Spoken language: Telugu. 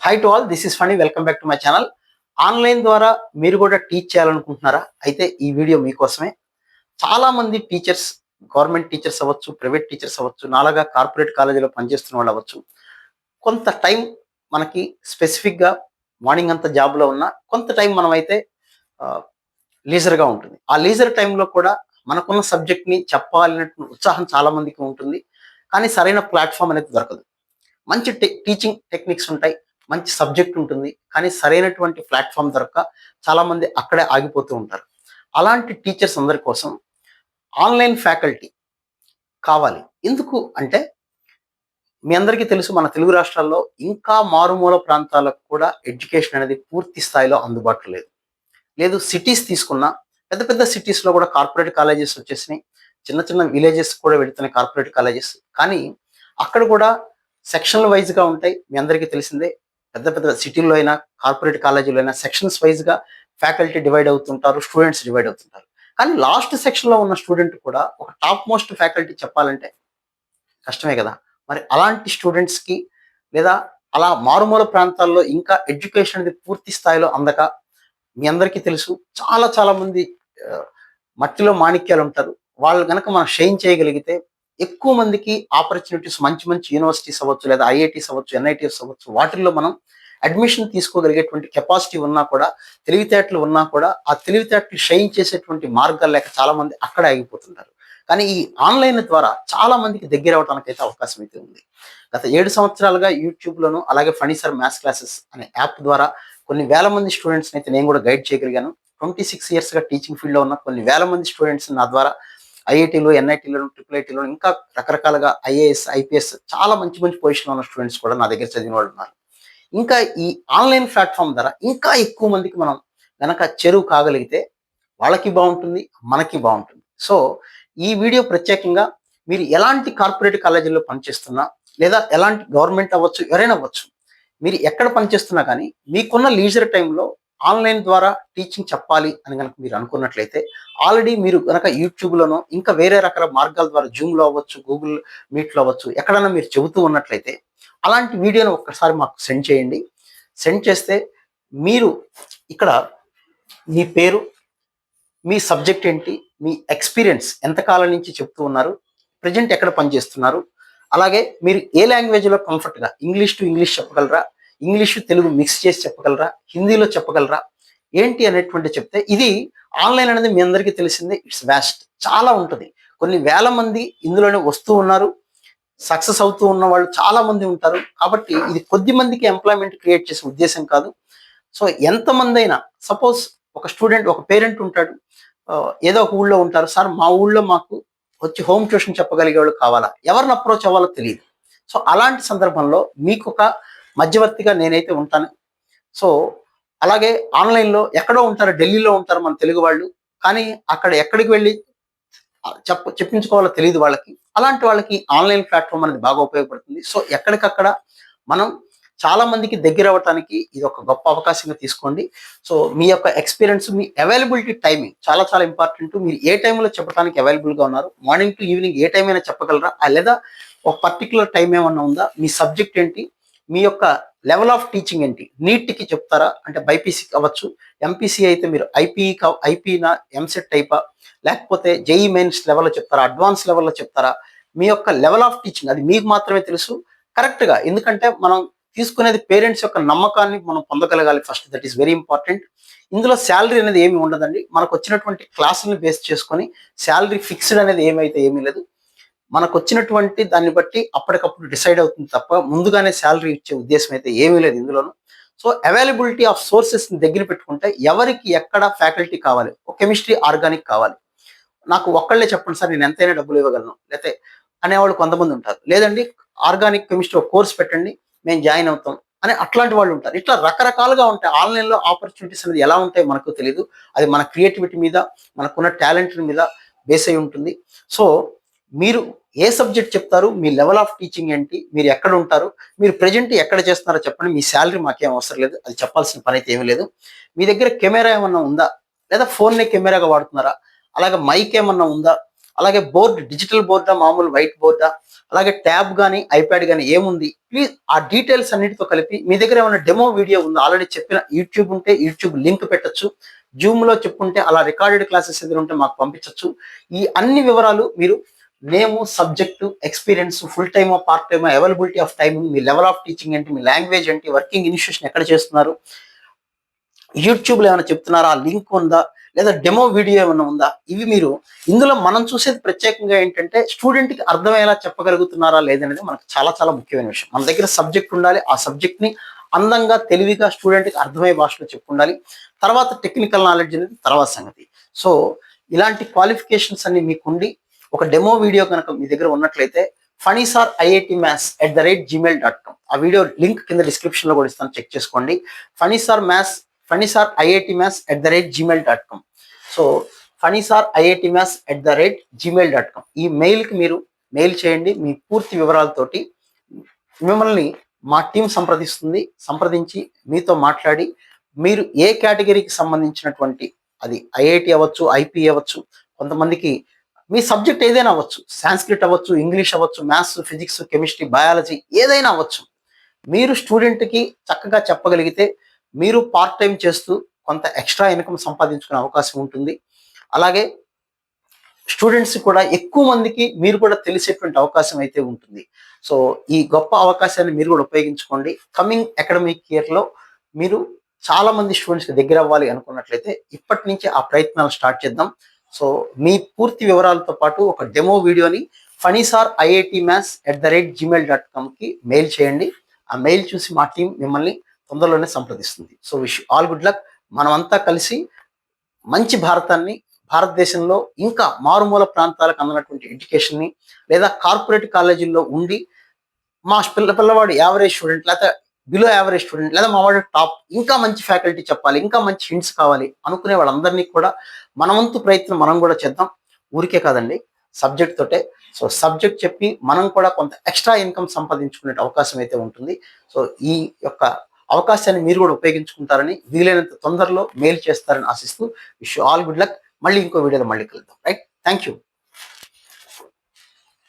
High to all, this is Phani. Welcome back to my channel. Online ద్వారా మీరు కూడా టీచ్ చేయాలనుకుంటున్నారా? అయితే ఈ వీడియో మీకోసమే. చాలా మంది టీచర్స్, గవర్నమెంట్ టీచర్స్ అవ్వచ్చు, ప్రైవేట్ టీచర్స్ అవ్వచ్చు, నాలాగా కార్పొరేట్ కాలేజీలో పనిచేస్తున్న వాళ్ళు అవ్వచ్చు. కొంత టైం మనకి స్పెసిఫిక్గా మార్నింగ్ అంతా జాబ్లో ఉన్న కొంత టైం మనమైతే లీజర్గా ఉంటుంది. ఆ లీజర్ టైంలో కూడా మనకున్న సబ్జెక్ట్ని చెప్పాలనే ఉత్సాహం చాలా మందికి ఉంటుంది. కానీ సరైన ప్లాట్ఫామ్ అనేది దొరకదు. మంచి టీచింగ్ టెక్నిక్స్ ఉంటాయి, మంచి సబ్జెక్ట్ ఉంటుంది, కానీ సరైనటువంటి ప్లాట్ఫామ్ దొరక్క చాలామంది అక్కడే ఆగిపోతూ ఉంటారు. అలాంటి టీచర్స్ అందరి కోసం ఆన్లైన్ ఫ్యాకల్టీ కావాలి. ఎందుకు అంటే, మీ అందరికీ తెలుసు, మన తెలుగు రాష్ట్రాల్లో ఇంకా మారుమూల ప్రాంతాలకు కూడా ఎడ్యుకేషన్ అనేది పూర్తి స్థాయిలో అందుబాటులో లేదు. లేదు సిటీస్ తీసుకున్నా, పెద్ద పెద్ద సిటీస్లో కూడా కార్పొరేట్ కాలేజెస్ వచ్చేసినాయి. చిన్న చిన్న విలేజెస్ కూడా వెళుతున్నాయి కార్పొరేట్ కాలేజెస్. కానీ అక్కడ కూడా సెక్షన్ల వైజ్గా ఉంటాయి. మీ అందరికీ తెలిసిందే, పెద్ద పెద్ద సిటీల్లో అయినా కార్పొరేట్ కాలేజీలో అయినా సెక్షన్స్ వైజ్గా ఫ్యాకల్టీ డివైడ్ అవుతుంటారు, స్టూడెంట్స్ డివైడ్ అవుతుంటారు. కానీ లాస్ట్ సెక్షన్లో ఉన్న స్టూడెంట్ కూడా ఒక టాప్ మోస్ట్ ఫ్యాకల్టీ చెప్పాలంటే కష్టమే కదా. మరి అలాంటి స్టూడెంట్స్కి, లేదా అలా మారుమూల ప్రాంతాల్లో ఇంకా ఎడ్యుకేషన్ అనేది పూర్తి స్థాయిలో అందక, మీ అందరికీ తెలుసు, చాలా చాలా మంది ఆ, మట్టిలో మాణిక్యాలు ఉంటారు. వాళ్ళు గనక మనం షైన్ చేయగలిగితే ఎక్కువ మందికి ఆపర్చునిటీస్, మంచి మంచి యూనివర్సిటీస్ అవ్వచ్చు, లేదా ఐఐటీస్ అవ్వచ్చు, ఎన్ఐటీస్ అవ్వచ్చు, వాటిల్లో మనం అడ్మిషన్ తీసుకోగలిగేటువంటి కెపాసిటీ ఉన్నా కూడా, తెలివితేటలు ఉన్నా కూడా, ఆ తెలివితేటలు షైన్ చేసేటువంటి మార్గాలు లేక చాలా మంది అక్కడే ఆగిపోతుంటారు. కానీ ఈ ఆన్లైన్ ద్వారా చాలా మందికి దగ్గర అవడానికి అయితే అవకాశం అయితే ఉంది. గత 7 సంవత్సరాలుగా యూట్యూబ్లోను, అలాగే ఫనీ సార్ మ్యాథ్స్ క్లాసెస్ అనే యాప్ ద్వారా కొన్ని వేల మంది స్టూడెంట్స్ని అయితే నేను కూడా గైడ్ చేయగలిగాను. 26 ఇయర్స్గా టీచింగ్ ఫీల్డ్లో ఉన్న కొన్ని వేల మంది స్టూడెంట్స్ నా ద్వారా ఐఐటీలో, ఎన్ఐటీలో, ట్రిపుల్ ఐటీలో, ఇంకా రకరకాలుగా ఐఏఎస్, ఐపీఎస్, చాలా మంచి మంచి పొజిషన్లో ఉన్న స్టూడెంట్స్ కూడా నా దగ్గర చదివిన వాళ్ళు ఉన్నారు. ఇంకా ఈ ఆన్లైన్ ప్లాట్ఫామ్ ద్వారా ఇంకా ఎక్కువ మందికి మనం గనక చేరువ కాగలిగితే వాళ్ళకి బాగుంటుంది, మనకి బాగుంటుంది. సో ఈ వీడియో ప్రత్యేకంగా మీరు ఎలాంటి కార్పొరేట్ కాలేజీల్లో పనిచేస్తున్నా, లేదా ఎలాంటి గవర్నమెంట్ అవ్వచ్చు, ఎవరైనా అవ్వచ్చు, మీరు ఎక్కడ పనిచేస్తున్నా కానీ మీకున్న లీజర్ టైంలో ఆన్లైన్ ద్వారా టీచింగ్ చెప్పాలి అని కనుక మీరు అనుకున్నట్లయితే, ఆల్రెడీ మీరు కనుక యూట్యూబ్లోనో ఇంకా వేరే రకాల మార్గాల ద్వారా జూమ్లో అవ్వచ్చు, గూగుల్ మీట్లో అవ్వచ్చు, ఎక్కడైనా మీరు చెబుతూ ఉన్నట్లయితే అలాంటి వీడియోని ఒక్కసారి మాకు సెండ్ చేయండి. సెండ్ చేస్తే మీరు ఇక్కడ మీ పేరు, మీ సబ్జెక్ట్ ఏంటి, మీ ఎక్స్పీరియన్స్ ఎంతకాలం నుంచి చెప్తూ ఉన్నారు, ప్రజెంట్ ఎక్కడ పనిచేస్తున్నారు, అలాగే మీరు ఏ లాంగ్వేజ్లో కంఫర్ట్గా, ఇంగ్లీష్ టు ఇంగ్లీష్ చెప్పగలరా, ఇంగ్లీషు తెలుగు మిక్స్ చేసి చెప్పగలరా, హిందీలో చెప్పగలరా, ఏంటి అనేటువంటి చెప్తే, ఇది ఆన్లైన్ అనేది మీ అందరికీ తెలిసిందే, ఇట్స్ వ్యాస్ట్, చాలా ఉంటుంది. కొన్ని వేల మంది ఇందులోనే వస్తూ ఉన్నారు, సక్సెస్ అవుతూ ఉన్న వాళ్ళు చాలా మంది ఉంటారు. కాబట్టి ఇది కొద్ది మందికి ఎంప్లాయ్మెంట్ క్రియేట్ చేసే ఉద్దేశం కాదు. సో ఎంతమంది అయినా, సపోజ్ ఒక స్టూడెంట్, ఒక పేరెంట్ ఉంటాడు, ఏదో ఒక ఊళ్ళో ఉంటారు, సార్ మా ఊళ్ళో మాకు వచ్చి హోమ్ ట్యూషన్ చెప్పగలిగే వాళ్ళు కావాలా, ఎవరిని అప్రోచ్ అవ్వాలో తెలియదు. సో అలాంటి సందర్భంలో మీకు ఒక మధ్యవర్తిగా నేనైతే ఉంటాను. సో అలాగే ఆన్లైన్లో ఎక్కడో ఉంటారు, ఢిల్లీలో ఉంటారు మన తెలుగు వాళ్ళు, కానీ అక్కడ ఎక్కడికి వెళ్ళి చెప్పించుకోవాలో తెలియదు వాళ్ళకి. అలాంటి వాళ్ళకి ఆన్లైన్ ప్లాట్ఫామ్ అనేది బాగా ఉపయోగపడుతుంది. సో ఎక్కడికక్కడ మనం చాలా మందికి దగ్గర అవ్వటానికి ఇది ఒక గొప్ప అవకాశంగా తీసుకోండి. సో మీ యొక్క ఎక్స్పీరియన్స్, మీ అవైలబిలిటీ టైమింగ్ చాలా చాలా ఇంపార్టెంట్. మీరు ఏ టైంలో చెప్పడానికి అవైలబుల్గా ఉన్నారు, morning to evening A time అయినా చెప్పగలరా, లేదా ఒక పర్టికులర్ టైం ఏమన్నా ఉందా, మీ సబ్జెక్ట్ ఏంటి, మీ యొక్క లెవెల్ ఆఫ్ టీచింగ్ ఏంటి, నీట్కి చెప్తారా, అంటే బైపీసీ అవ్వచ్చు, ఎంపీసీ అయితే మీరు ఐపీనా, ఎంసెట్ టైపా, లేకపోతే జేఈ మెయిన్స్ లెవెల్లో చెప్తారా, అడ్వాన్స్ లెవెల్లో చెప్తారా, మీ యొక్క లెవెల్ ఆఫ్ టీచింగ్ అది మీకు మాత్రమే తెలుసు కరెక్ట్గా. ఎందుకంటే మనం తీసుకునేది పేరెంట్స్ యొక్క నమ్మకాన్ని మనం పొందగలగాలి first, that is very important. ఇందులో శాలరీ అనేది ఏమి ఉండదండి. మనకు వచ్చినటువంటి క్లాసులను బేస్ చేసుకొని శాలరీ ఫిక్స్డ్ అనేది ఏమీ లేదు. మనకు వచ్చినటువంటి దాన్ని బట్టి అప్పటికప్పుడు డిసైడ్ అవుతుంది తప్ప ముందుగానే శాలరీ ఇచ్చే ఉద్దేశం అయితే ఏమీ లేదు ఇందులోను. సో అవైలబిలిటీ ఆఫ్ సోర్సెస్ని దగ్గర పెట్టుకుంటే ఎవరికి ఎక్కడ ఫ్యాకల్టీ కావాలి, ఒక కెమిస్ట్రీ ఆర్గానిక్ కావాలి, నాకు ఒక్కళ్ళే చెప్పండి సార్, నేను ఎంతైనా డబ్బులు ఇవ్వగలను లేతే అనేవాళ్ళు కొంతమంది ఉంటారు. లేదండి, ఆర్గానిక్ కెమిస్ట్రీ ఒక కోర్స్ పెట్టండి, మేము జాయిన్ అవుతాం అని అట్లాంటి వాళ్ళు ఉంటారు. ఇట్లా రకరకాలుగా ఉంటాయి. ఆన్లైన్లో ఆపర్చునిటీస్ అనేది ఎలా ఉంటాయో మనకు తెలియదు. అది మన క్రియేటివిటీ మీద, మనకున్న టాలెంట్ మీద బేస్ అయి ఉంటుంది. సో మీరు ఏ సబ్జెక్ట్ చెప్తారు, మీ లెవెల్ ఆఫ్ టీచింగ్ ఏంటి, మీరు ఎక్కడ ఉంటారు, మీరు ప్రజెంట్ ఎక్కడ చేస్తున్నారో చెప్పండి. మీ శాలరీ మాకేం అవసరం లేదు, అది చెప్పాల్సిన పని అయితే ఏమీ లేదు. మీ దగ్గర కెమెరా ఏమన్నా ఉందా, లేదా ఫోన్నే కెమెరాగా వాడుతున్నారా, అలాగే మైక్ ఏమన్నా ఉందా, అలాగే బోర్డ్ డిజిటల్ బోర్డా, మామూలు వైట్ బోర్డా, అలాగే ట్యాబ్ కానీ ఐప్యాడ్ కానీ ఏముంది, ప్లీజ్ ఆ డీటెయిల్స్ అన్నిటితో కలిపి మీ దగ్గర ఏమైనా డెమో వీడియో ఉందో, ఆల్రెడీ చెప్పిన యూట్యూబ్ ఉంటే యూట్యూబ్ లింక్ పెట్టచ్చు, జూమ్లో చెప్పుంటే అలా రికార్డెడ్ క్లాసెస్ ఏదైనా ఉంటే మాకు పంపించవచ్చు. ఈ అన్ని వివరాలు మీరు నేము, సబ్జెక్టు, ఎక్స్పీరియన్స్, ఫుల్ టైమా, పార్ట్ టైమా, availability of time, me level of teaching ఏంటి, మీ లాంగ్వేజ్ ఏంటి, వర్కింగ్ ఇన్స్టిట్యూషన్ ఎక్కడ చేస్తున్నారు, యూట్యూబ్లో ఏమైనా చెప్తున్నారా, ఆ లింక్ ఉందా, లేదా డెమో వీడియో ఏమైనా ఉందా, ఇవి మీరు ఇందులో మనం చూసేది ప్రత్యేకంగా ఏంటంటే స్టూడెంట్కి అర్థమయ్యేలా చెప్పగలుగుతున్నారా లేదనేది మనకు చాలా చాలా ముఖ్యమైన విషయం. మన దగ్గర సబ్జెక్ట్ ఉండాలి, ఆ సబ్జెక్ట్ని అందంగా తెలివిగా స్టూడెంట్కి అర్థమయ్యే భాషలో చెప్పుండాలి. తర్వాత టెక్నికల్ నాలెడ్జ్ అనేది తర్వాత సంగతి. సో ఇలాంటి క్వాలిఫికేషన్స్ అన్ని మీకుండి ఒక డెమో వీడియో కనుక మీ దగ్గర ఉన్నట్లయితే funnysaar@gmail.com, ఆ వీడియో లింక్ కింద డిస్క్రిప్షన్ లో కూడా ఇస్తాను, చెక్ చేసుకోండి. funnysaar@gmail.com. సో funnysaar@gmail.com ఈ మెయిల్కి మీరు మెయిల్ చేయండి మీ పూర్తి వివరాలతోటి. మిమ్మల్ని మా టీం సంప్రదించి మీతో మాట్లాడి మీరు ఏ కేటగిరీకి సంబంధించినటువంటి, అది ఐఐటి అవ్వచ్చు, ఐపీ అవ్వచ్చు, కొంతమందికి మీ సబ్జెక్ట్ ఏదైనా అవ్వచ్చు, సాంస్క్రిట్ అవ్వచ్చు, ఇంగ్లీష్ అవ్వచ్చు, మ్యాథ్స్, ఫిజిక్స్, కెమిస్ట్రీ, బయాలజీ ఏదైనా అవ్వచ్చు, మీరు స్టూడెంట్కి చక్కగా చెప్పగలిగితే మీరు పార్ట్ టైం చేస్తూ కొంత ఎక్స్ట్రా ఇన్కమ్ సంపాదించుకునే అవకాశం ఉంటుంది. అలాగే స్టూడెంట్స్ కూడా ఎక్కువ మందికి మీరు కూడా తెలిసేటువంటి అవకాశం అయితే ఉంటుంది. సో ఈ గొప్ప అవకాశాన్ని మీరు కూడా ఉపయోగించుకోండి. కమింగ్ అకాడమిక్ ఇయర్లో మీరు చాలా మంది స్టూడెంట్స్కి దగ్గర అవ్వాలి అనుకున్నట్లయితే ఇప్పటి నుంచే ఆ ప్రయత్నాలు స్టార్ట్ చేద్దాం. సో మీ పూర్తి వివరాలతో పాటు ఒక డెమో వీడియోని funnysaar@gmail.comకి మెయిల్ చేయండి. ఆ మెయిల్ చూసి మా టీం మిమ్మల్ని తొందరలోనే సంప్రదిస్తుంది. So wish all good luck. మనమంతా కలిసి మంచి భారతదేశంలో ఇంకా మారుమూల ప్రాంతాలకు అందినటువంటి ఎడ్యుకేషన్ని, లేదా కార్పొరేట్ కాలేజీల్లో ఉండి మా పిల్లవాడు యావరేజ్ స్టూడెంట్, లేదా బిలో యావరేజ్ స్టూడెంట్, లేదా మా వాడు టాప్, ఇంకా మంచి ఫ్యాకల్టీ చెప్పాలి, ఇంకా మంచి హింట్స్ కావాలి అనుకునే వాళ్ళందరినీ కూడా మన వంతు ప్రయత్నం మనం కూడా చేద్దాం. ఊరికే కాదండి, సబ్జెక్ట్ తోటే. సో సబ్జెక్ట్ చెప్పి మనం కూడా కొంత ఎక్స్ట్రా ఇన్కమ్ సంపాదించుకునే అవకాశం అయితే ఉంటుంది. సో ఈ యొక్క అవకాశాన్ని మీరు కూడా ఉపయోగించుకుంటారని, వీలైనంత తొందరలో మెయిల్ చేస్తారని ఆశిస్తూ విష్ ఆల్ గుడ్ లక్. మళ్ళీ ఇంకో వీడియోలో మళ్ళీ కలుద్దాం. Right, thank you.